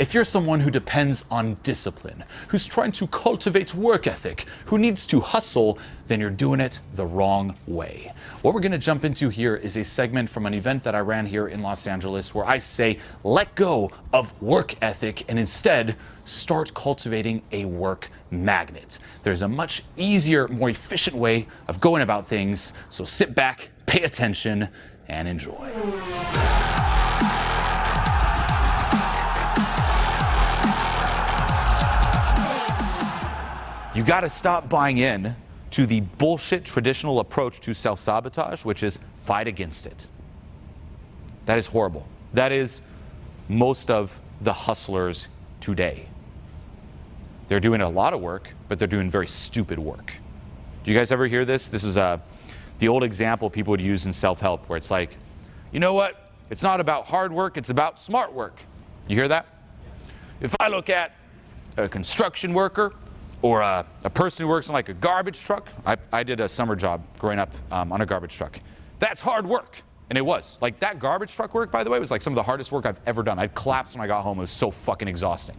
If you're someone who depends on discipline, who's trying to cultivate work ethic, who needs to hustle, then you're doing it the wrong way. What we're going to jump into here is a segment from an event that I ran here in Los Angeles where I say, let go of work ethic and instead start cultivating a work magnet. There's a much easier, more efficient way of going about things, so sit back, pay attention, and enjoy. You got to stop buying in to the bullshit traditional approach to self-sabotage, which is fight against it. That is horrible. That is most of the hustlers today. They're doing a lot of work, but they're doing very stupid work. Do you guys ever hear this? This is the old example people would use in self-help, where it's like, you know what? It's not about hard work, it's about smart work. You hear that? If I look at a construction worker, or a person who works on like a garbage truck. I did a summer job growing up on a garbage truck. That's hard work. And it was. Like that garbage truck work, by the way, was like some of the hardest work I've ever done. I'd collapse when I got home. It was so fucking exhausting.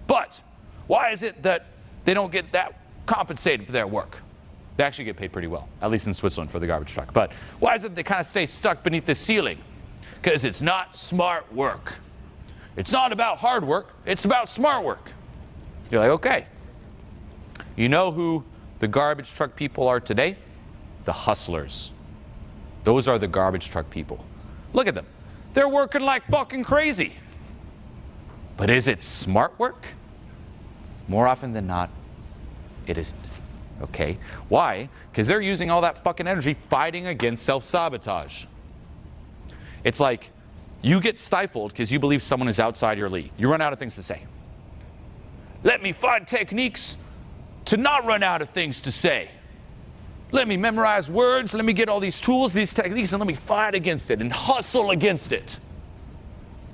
But why is it that they don't get that compensated for their work? They actually get paid pretty well, at least in Switzerland for the garbage truck. But why is it they kind of stay stuck beneath the ceiling? Because it's not smart work. It's not about hard work. It's about smart work. You're like, okay. You know who the garbage truck people are today? The hustlers. Those are the garbage truck people. Look at them. They're working like fucking crazy. But is it smart work? More often than not, it isn't. Okay? Why? Because they're using all that fucking energy fighting against self-sabotage. It's like you get stifled because you believe someone is outside your league. You run out of things to say. Let me find techniques to not run out of things to say. Let me memorize words, let me get all these tools, these techniques, and let me fight against it and hustle against it.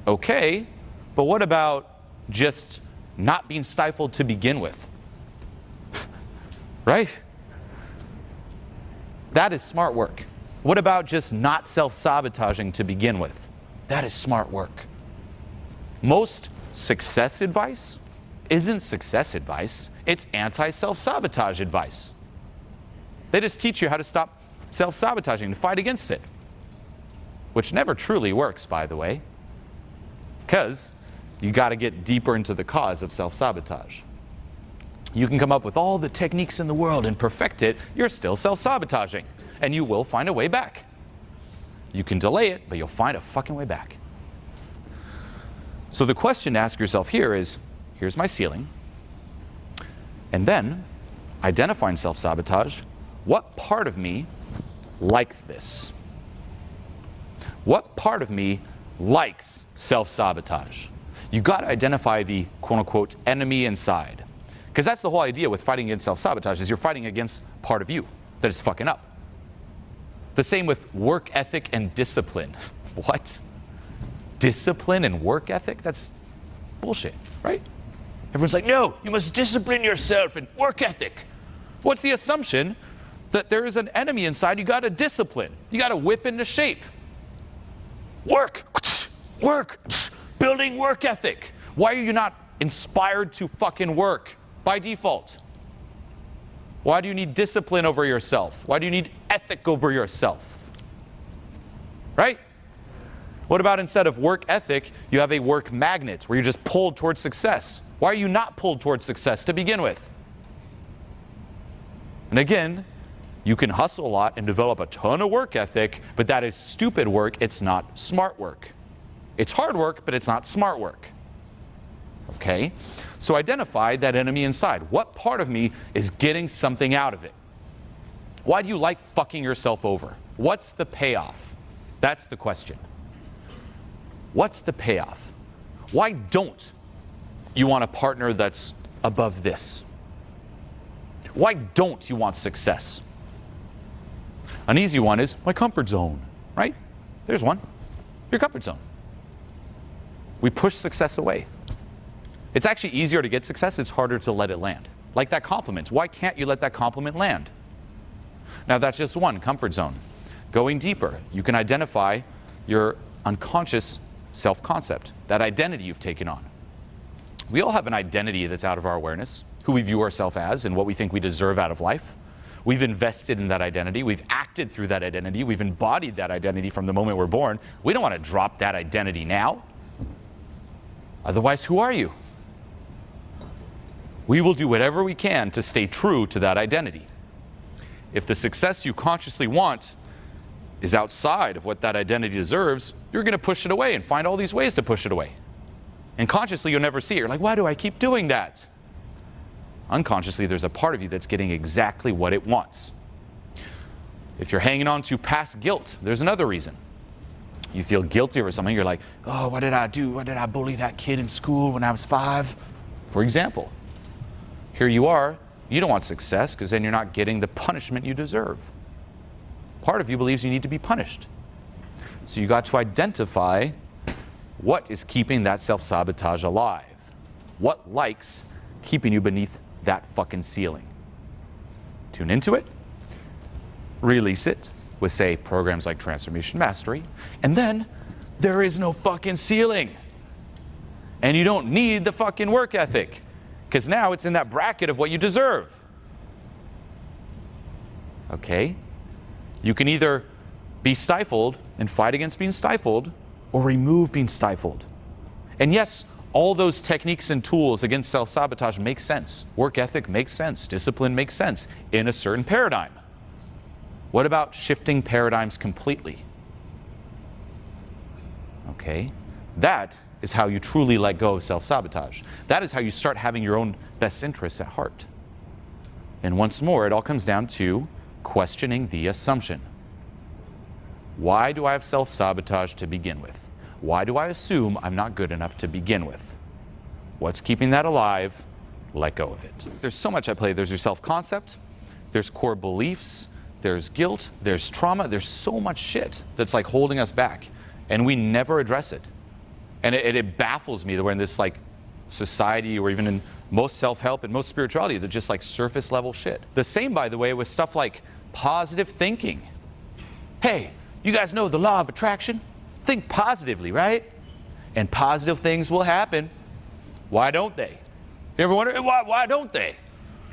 Okay, but what about just not being stifled to begin with? Right? That is smart work. What about just not self-sabotaging to begin with? That is smart work. Most success advice isn't success advice, it's anti-self-sabotage advice. They just teach you how to stop self-sabotaging and fight against it. Which never truly works, by the way, because you got to get deeper into the cause of self-sabotage. You can come up with all the techniques in the world and perfect it, you're still self-sabotaging, and you will find a way back. You can delay it, but you'll find a fucking way back. So the question to ask yourself here is, here's my ceiling, and then identifying self-sabotage. What part of me likes this? What part of me likes self-sabotage? You got to identify the quote-unquote enemy inside, because that's the whole idea with fighting against self-sabotage, is you're fighting against part of you that is fucking up. The same with work ethic and discipline. What? Discipline and work ethic? That's bullshit, right? Everyone's like, no, you must discipline yourself and work ethic. What's the assumption? That there is an enemy inside you got to discipline. You got to whip into shape. Work, work, building work ethic. Why are you not inspired to fucking work by default? Why do you need discipline over yourself? Why do you need ethic over yourself? Right? What about instead of work ethic, you have a work magnet where you're just pulled towards success? Why are you not pulled towards success to begin with? And again, you can hustle a lot and develop a ton of work ethic, but that is stupid work. It's not smart work. It's hard work, but it's not smart work. Okay? So identify that enemy inside. What part of me is getting something out of it? Why do you like fucking yourself over? What's the payoff? That's the question. What's the payoff? Why don't you want a partner that's above this? Why don't you want success? An easy one is my comfort zone, right? There's one. Your comfort zone. We push success away. It's actually easier to get success. It's harder to let it land. Like that compliment. Why can't you let that compliment land? Now that's just one, comfort zone. Going deeper, you can identify your unconscious self-concept, that identity you've taken on. We all have an identity that's out of our awareness, who we view ourselves as and what we think we deserve out of life. We've invested in that identity. We've acted through that identity. We've embodied that identity from the moment we're born. We don't want to drop that identity now. Otherwise, who are you? We will do whatever we can to stay true to that identity. If the success you consciously want is outside of what that identity deserves, you're going to push it away and find all these ways to push it away. And consciously, you'll never see it. You're like, why do I keep doing that? Unconsciously, there's a part of you that's getting exactly what it wants. If you're hanging on to past guilt, there's another reason. You feel guilty over something. You're like, oh, what did I do? Why did I bully that kid in school when I was 5? For example, here you are. You don't want success because then you're not getting the punishment you deserve. Part of you believes you need to be punished. So you got to identify what is keeping that self-sabotage alive. What likes keeping you beneath that fucking ceiling. Tune into it. Release it with, say, programs like Transformation Mastery. And then there is no fucking ceiling. And you don't need the fucking work ethic. Because now it's in that bracket of what you deserve. Okay? You can either be stifled and fight against being stifled, or remove being stifled. And yes, all those techniques and tools against self-sabotage make sense. Work ethic makes sense. Discipline makes sense in a certain paradigm. What about shifting paradigms completely? Okay? That is how you truly let go of self-sabotage. That is how you start having your own best interests at heart. And once more, it all comes down to questioning the assumption. Why do I have self-sabotage to begin with? Why do I assume I'm not good enough to begin with? What's keeping that alive? Let go of it. There's so much at play. There's your self-concept, there's core beliefs, there's guilt, there's trauma, there's so much shit that's like holding us back. And we never address it. And it baffles me that we're in this like society, or even in most self-help and most spirituality, that just like surface level shit. The same, by the way, with stuff like positive thinking. Hey, you guys know the law of attraction? Think positively, right? And positive things will happen. Why don't they? You ever wonder, why don't they?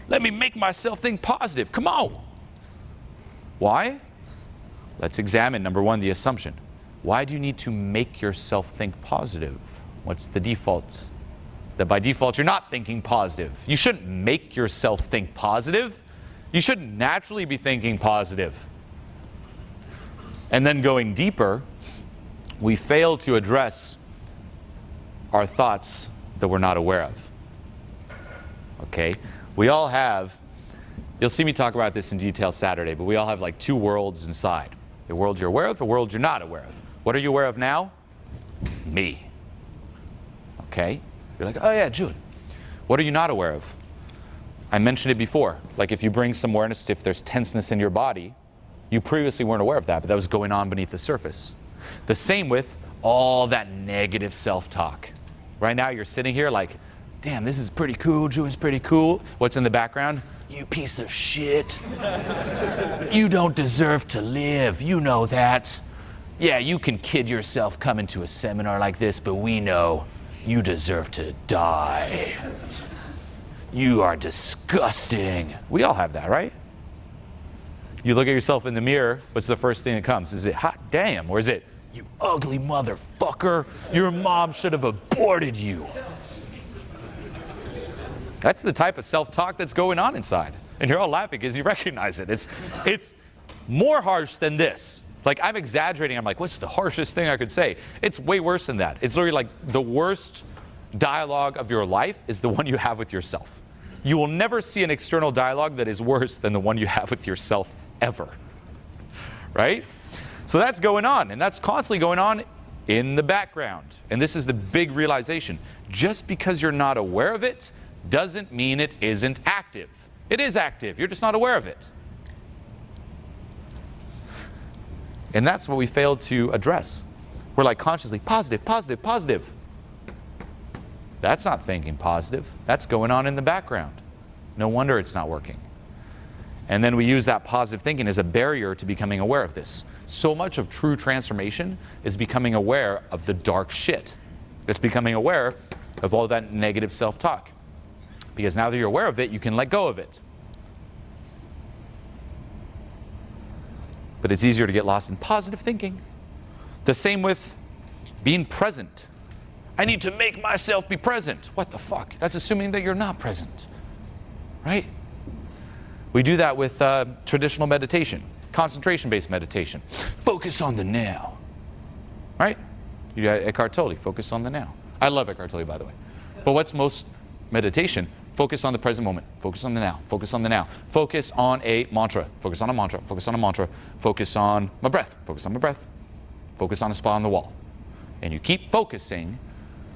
Let me make myself think positive. Come on. Why? Let's examine, number one, the assumption. Why do you need to make yourself think positive? What's the default? That by default, you're not thinking positive. You shouldn't make yourself think positive. You should naturally be thinking positive. And then going deeper, we fail to address our thoughts that we're not aware of. Okay? We all have, you'll see me talk about this in detail Saturday, but we all have like two worlds inside. A world you're aware of, a world you're not aware of. What are you aware of now? Me. Okay? You're like, oh yeah, Jude. What are you not aware of? I mentioned it before. Like if you bring some awareness to if there's tenseness in your body, you previously weren't aware of that, but that was going on beneath the surface. The same with all that negative self-talk. Right now you're sitting here like, damn, this is pretty cool, Jude's pretty cool. What's in the background? You piece of shit. You don't deserve to live, you know that. Yeah, you can kid yourself coming to a seminar like this, but we know you deserve to die. You are disgusting. We all have that, right? You look at yourself in the mirror, what's the first thing that comes? Is it hot damn, or is it, you ugly motherfucker, your mom should have aborted you? That's the type of self-talk that's going on inside. And you're all laughing because you recognize it. It's more harsh than this. Like, I'm exaggerating. I'm like, what's the harshest thing I could say? It's way worse than that. It's literally like the worst dialogue of your life is the one you have with yourself. You will never see an external dialogue that is worse than the one you have with yourself ever. Right? So that's going on, and that's constantly going on in the background. And this is the big realization. Just because you're not aware of it doesn't mean it isn't active. It is active. You're just not aware of it. And that's what we failed to address. We're like consciously positive, positive, positive. That's not thinking positive. That's going on in the background. No wonder it's not working. And then we use that positive thinking as a barrier to becoming aware of this. So much of true transformation is becoming aware of the dark shit. It's becoming aware of all that negative self-talk. Because now that you're aware of it, you can let go of it. But it's easier to get lost in positive thinking. The same with being present. I need to make myself be present. What the fuck? That's assuming that you're not present, right? We do that with traditional meditation, concentration-based meditation. Focus on the now, right? You got Eckhart Tolle, focus on the now. I love Eckhart Tolle, by the way. But what's most meditation? Focus on the present moment. Focus on the now. Focus on the now. Focus on a mantra. Focus on a mantra. Focus on a mantra. Focus on my breath. Focus on my breath. Focus on a spot on the wall. And you keep focusing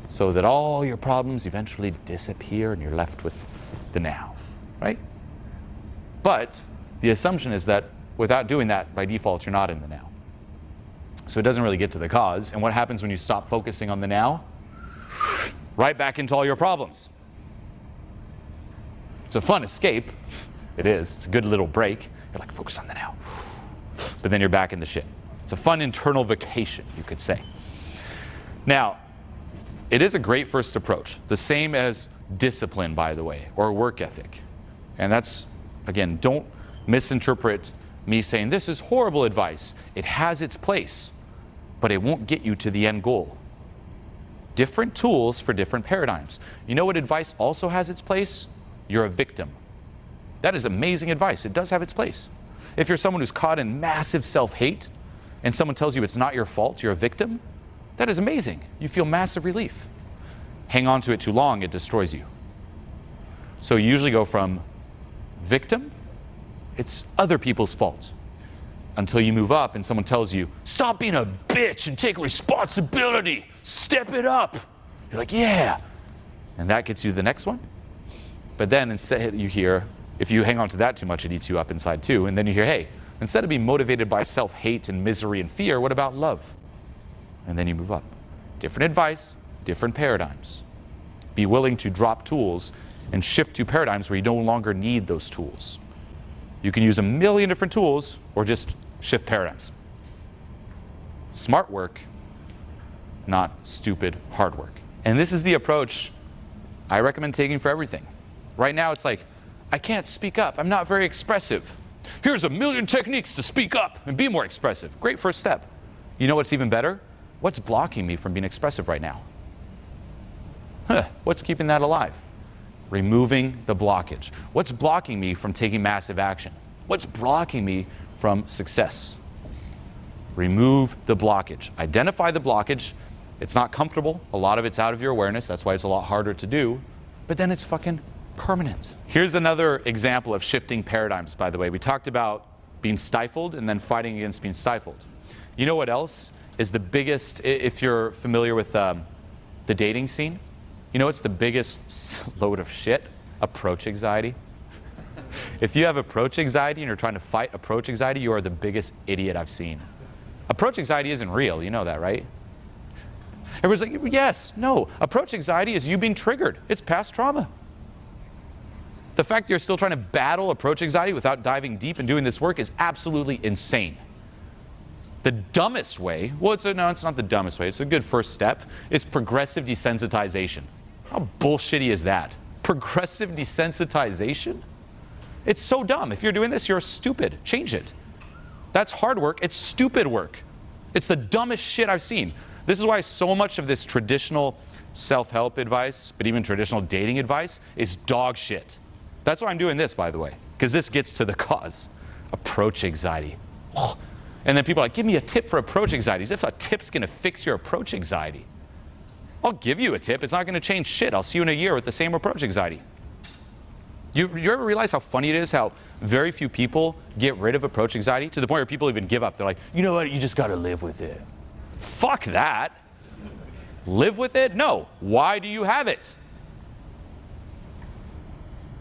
so that all your problems eventually disappear and you're left with the now, right? But the assumption is that without doing that, by default, you're not in the now. So it doesn't really get to the cause. And what happens when you stop focusing on the now? Right back into all your problems. It's a fun escape. It is. It's a good little break. You're like, focus on the now. But then you're back in the shit. It's a fun internal vacation, you could say. Now, it is a great first approach. The same as discipline, by the way, or work ethic. And that's, again, don't misinterpret me saying this is horrible advice. It has its place, but it won't get you to the end goal. Different tools for different paradigms. You know what advice also has its place? You're a victim. That is amazing advice. It does have its place. If you're someone who's caught in massive self-hate and someone tells you it's not your fault, you're a victim, that is amazing. You feel massive relief. Hang on to it too long, it destroys you. So you usually go from victim, it's other people's fault, until you move up and someone tells you, stop being a bitch and take responsibility, step it up. You're like, yeah. And that gets you to the next one. But then instead you hear, if you hang on to that too much, it eats you up inside too. And then you hear, hey, instead of being motivated by self-hate and misery and fear, what about love? And then you move up. Different advice, different paradigms. Be willing to drop tools and shift to paradigms where you no longer need those tools. You can use a million different tools or just shift paradigms. Smart work, not stupid hard work. And this is the approach I recommend taking for everything. Right now it's like, I can't speak up. I'm not very expressive. Here's a million techniques to speak up and be more expressive. Great first step. You know what's even better? What's blocking me from being expressive right now? What's keeping that alive? Removing the blockage. What's blocking me from taking massive action? What's blocking me from success? Remove the blockage. Identify the blockage. It's not comfortable. A lot of it's out of your awareness. That's why it's a lot harder to do. But then it's fucking permanent. Here's another example of shifting paradigms, by the way. We talked about being stifled and then fighting against being stifled. You know what else is the biggest, if you're familiar with the dating scene, you know what's the biggest load of shit? Approach anxiety. If you have approach anxiety and you're trying to fight approach anxiety, you are the biggest idiot I've seen. Approach anxiety isn't real, you know that, right? Everyone's like, yes, no. Approach anxiety is you being triggered. It's past trauma. The fact that you're still trying to battle approach anxiety without diving deep and doing this work is absolutely insane. The dumbest way, well, it's not the dumbest way, it's a good first step, is progressive desensitization. How bullshitty is that? Progressive desensitization? It's so dumb. If you're doing this, you're stupid. Change it. That's hard work. It's stupid work. It's the dumbest shit I've seen. This is why so much of this traditional self-help advice, but even traditional dating advice, is dog shit. That's why I'm doing this, by the way, because this gets to the cause. Approach anxiety. And then people are like, give me a tip for approach anxiety, as if a tip's going to fix your approach anxiety. I'll give you a tip. It's not going to change shit. I'll see you in a year with the same approach anxiety. You ever realize how funny it is how very few people get rid of approach anxiety to the point where people even give up? They're like, you know what? You just got to live with it. Fuck that. Live with it? No. Why do you have it?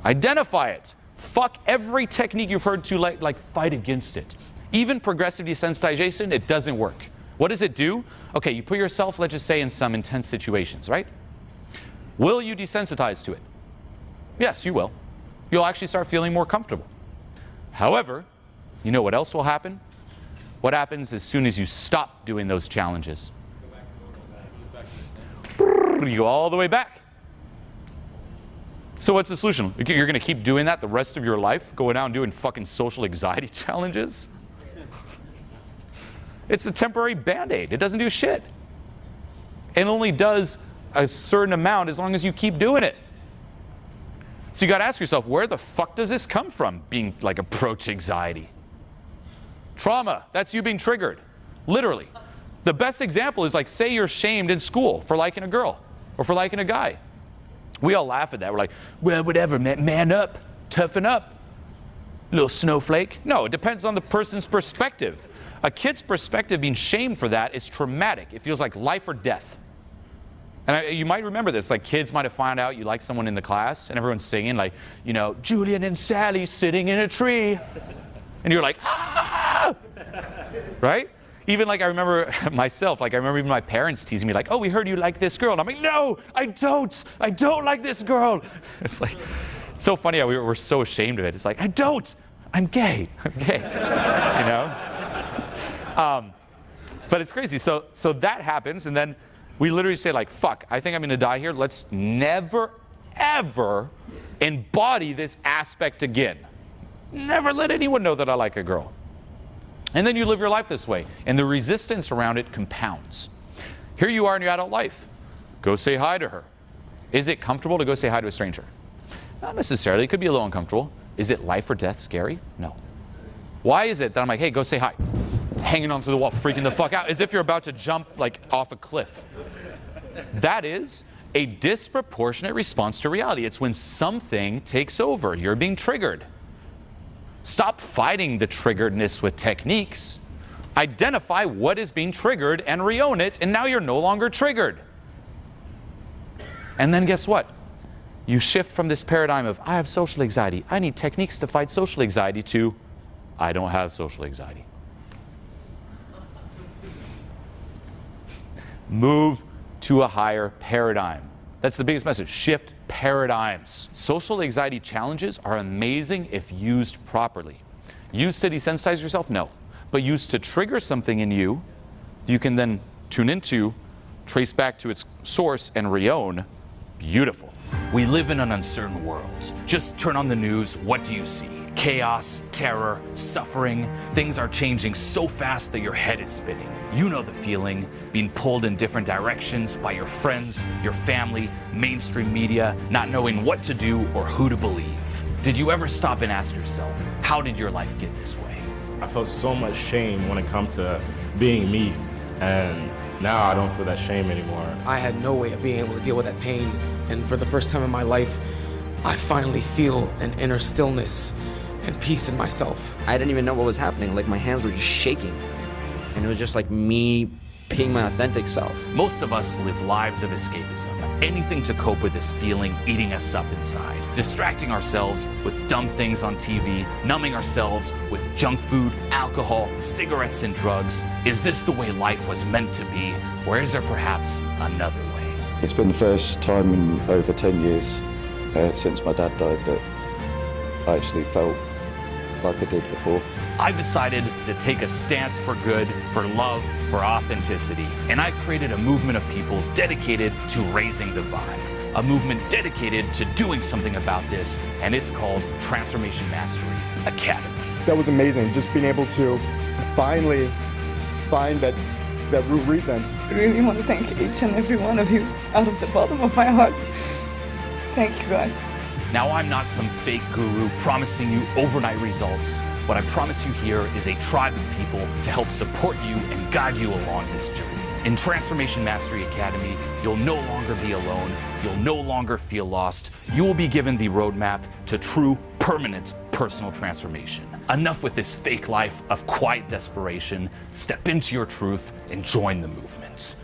Identify it. Fuck every technique you've heard to like fight against it. Even progressive desensitization, it doesn't work. What does it do? Okay, you put yourself, let's just say, in some intense situations, right? Will you desensitize to it? Yes, you will. You'll actually start feeling more comfortable. However, you know what else will happen? What happens as soon as you stop doing those challenges? You go all the way back. So what's the solution? You're going to keep doing that the rest of your life? Going out and doing fucking social anxiety challenges? It's a temporary Band-Aid. It doesn't do shit. It only does a certain amount as long as you keep doing it. So you got to ask yourself, where the fuck does this come from, being like approach anxiety? Trauma. That's you being triggered. Literally. The best example is like, say you're shamed in school for liking a girl or for liking a guy. We all laugh at that. We're like, well, whatever, man up, toughen up, little snowflake. No, it depends on the person's perspective. A kid's perspective, being shamed for that, is traumatic. It feels like life or death. And you might remember this, like kids might have found out you like someone in the class and everyone's singing like, you know, Julian and Sally sitting in a tree. And you're like, ah! Right? Even like I remember myself, like I remember even my parents teasing me like, oh, we heard you like this girl. And I'm like, no, I don't like this girl. It's like, it's so funny how we're so ashamed of it. It's like, I'm gay, you know? But it's crazy. So that happens, and then we literally say like, fuck, I think I'm gonna die here. Let's never, ever embody this aspect again. Never let anyone know that I like a girl. And then you live your life this way, and the resistance around it compounds. Here you are in your adult life. Go say hi to her. Is it comfortable to go say hi to a stranger? Not necessarily. It could be a little uncomfortable. Is it life or death scary? No. Why is it that I'm like, hey, go say hi? Hanging onto the wall, freaking the fuck out, as if you're about to jump like off a cliff. That is a disproportionate response to reality. It's when something takes over. You're being triggered. Stop fighting the triggeredness with techniques. Identify what is being triggered and reown it, and now you're no longer triggered. And then guess what? You shift from this paradigm of, I have social anxiety, I need techniques to fight social anxiety, to, I don't have social anxiety. Move to a higher paradigm. That's the biggest message. Shift paradigms. Social anxiety challenges are amazing if used properly. Used to desensitize yourself? No. But used to trigger something in you, you can then tune into, trace back to its source, and reown. Beautiful. We live in an uncertain world. Just turn on the news, what do you see? Chaos, terror, suffering. Things are changing so fast that your head is spinning. You know the feeling, being pulled in different directions by your friends, your family, mainstream media, not knowing what to do or who to believe. Did you ever stop and ask yourself, how did your life get this way? I felt so much shame when it comes to being me, and now I don't feel that shame anymore. I had no way of being able to deal with that pain, and for the first time in my life, I finally feel an inner stillness and peace in myself. I didn't even know what was happening. Like, my hands were just shaking. And it was just like me being my authentic self. Most of us live lives of escapism. Anything to cope with this feeling eating us up inside. Distracting ourselves with dumb things on TV, numbing ourselves with junk food, alcohol, cigarettes, and drugs. Is this the way life was meant to be? Or is there perhaps another way? It's been the first time in over 10 years since my dad died that I actually felt like I did before. I've decided to take a stance for good, for love, for authenticity. And I've created a movement of people dedicated to raising the vibe. A movement dedicated to doing something about this, and it's called Transformation Mastery Academy. That was amazing, just being able to finally find that root reason. I really want to thank each and every one of you out of the bottom of my heart. Thank you, guys. Now, I'm not some fake guru promising you overnight results. What I promise you here is a tribe of people to help support you and guide you along this journey. In Transformation Mastery Academy, you'll no longer be alone. You'll no longer feel lost. You will be given the roadmap to true, permanent personal transformation. Enough with this fake life of quiet desperation. Step into your truth and join the movement.